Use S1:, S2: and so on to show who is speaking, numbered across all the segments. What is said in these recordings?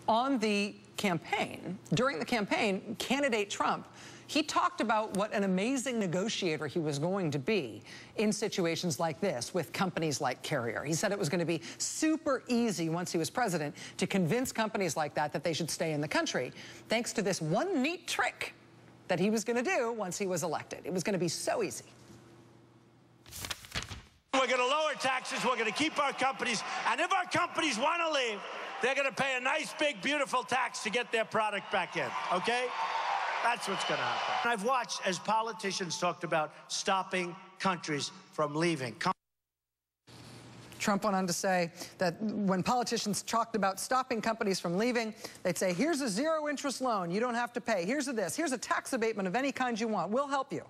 S1: on the campaign, during the campaign, candidate Trump, he talked about what an amazing negotiator he was going to be in situations like this with companies like Carrier. He said it was going to be super easy once he was president to convince companies like that they should stay in the country, thanks to this one neat trick that he was going to do once he was elected. It was going to be so easy.
S2: We're going to lower taxes, we're going to keep our companies, and if our companies want to leave, they're going to pay a nice, big, beautiful tax to get their product back in, okay? That's what's going to happen. I've watched as politicians talked about stopping countries from leaving.
S1: Trump went on to say that when politicians talked about stopping companies from leaving, they'd say, here's a zero-interest loan you don't have to pay. Here's a tax abatement of any kind you want. We'll help you.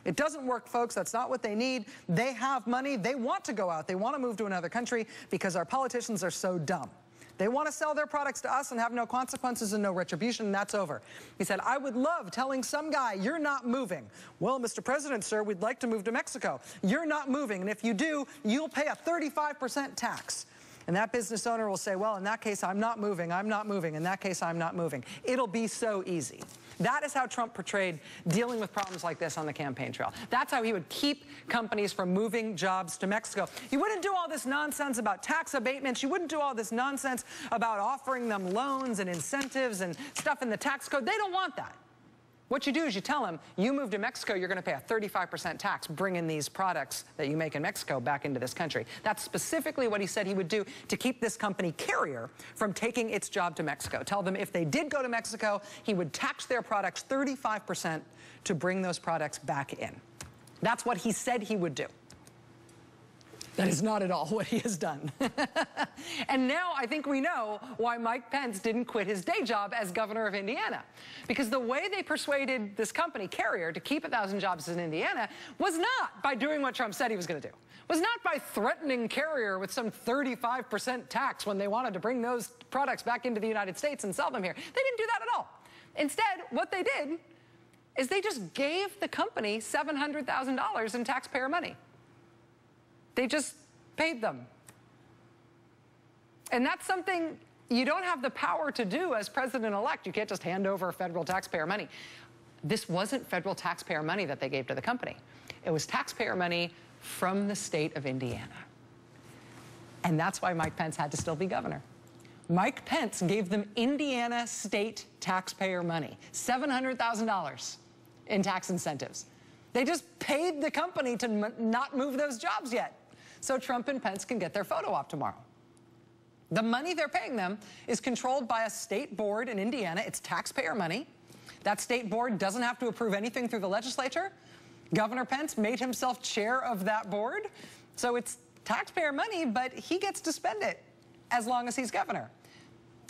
S1: It doesn't work, folks. That's not what they need. They have money. They want to go out. They want to move to another country because our politicians are so dumb. They want to sell their products to us and have no consequences and no retribution, and that's over. He said, I would love telling some guy, you're not moving. Well, Mr. President, sir, we'd like to move to Mexico. You're not moving, and if you do, you'll pay a 35% tax. And that business owner will say, well, in that case, I'm not moving. I'm not moving. In that case, I'm not moving. It'll be so easy. That is how Trump portrayed dealing with problems like this on the campaign trail. That's how he would keep companies from moving jobs to Mexico. You wouldn't do all this nonsense about tax abatements. You wouldn't do all this nonsense about offering them loans and incentives and stuff in the tax code. They don't want that. What you do is you tell them, you move to Mexico, you're going to pay a 35% tax, bringing these products that you make in Mexico back into this country. That's specifically what he said he would do to keep this company, Carrier, from taking its job to Mexico. Tell them if they did go to Mexico, he would tax their products 35% to bring those products back in. That's what he said he would do. That is not at all what he has done. And now I think we know why Mike Pence didn't quit his day job as governor of Indiana. Because the way they persuaded this company, Carrier, to keep 1,000 jobs in Indiana was not by doing what Trump said he was going to do. Was not by threatening Carrier with some 35% tax when they wanted to bring those products back into the United States and sell them here. They didn't do that at all. Instead, what they did is they just gave the company $700,000 in taxpayer money. They just paid them. And that's something you don't have the power to do as president-elect. You can't just hand over federal taxpayer money. This wasn't federal taxpayer money that they gave to the company. It was taxpayer money from the state of Indiana. And that's why Mike Pence had to still be governor. Mike Pence gave them Indiana state taxpayer money, $700,000 in tax incentives. They just paid the company to not move those jobs yet, so Trump and Pence can get their photo op tomorrow. The money they're paying them is controlled by a state board in Indiana. It's taxpayer money. That state board doesn't have to approve anything through the legislature. Governor Pence made himself chair of that board. So it's taxpayer money, but he gets to spend it as long as he's governor.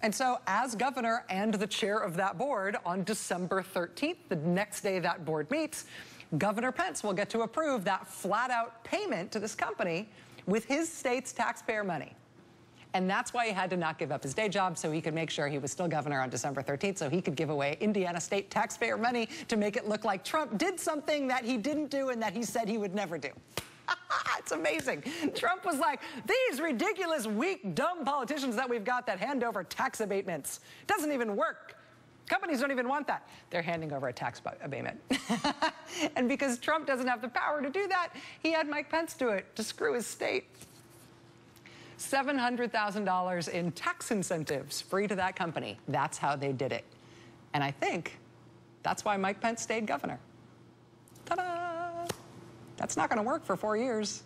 S1: And so as governor and the chair of that board, on December 13th, the next day that board meets, Governor Pence will get to approve that flat-out payment to this company with his state's taxpayer money. And that's why he had to not give up his day job, so he could make sure he was still governor on December 13th, so he could give away Indiana state taxpayer money to make it look like Trump did something that he didn't do and that he said he would never do. It's amazing. Trump was like, these ridiculous, weak, dumb politicians that we've got that hand over tax abatements. Doesn't even work. Companies don't even want that. They're handing over a tax abatement. And because Trump doesn't have the power to do that, he had Mike Pence do it to screw his state. $700,000 in tax incentives free to that company. That's how they did it. And I think that's why Mike Pence stayed governor. Ta-da! That's not going to work for 4 years.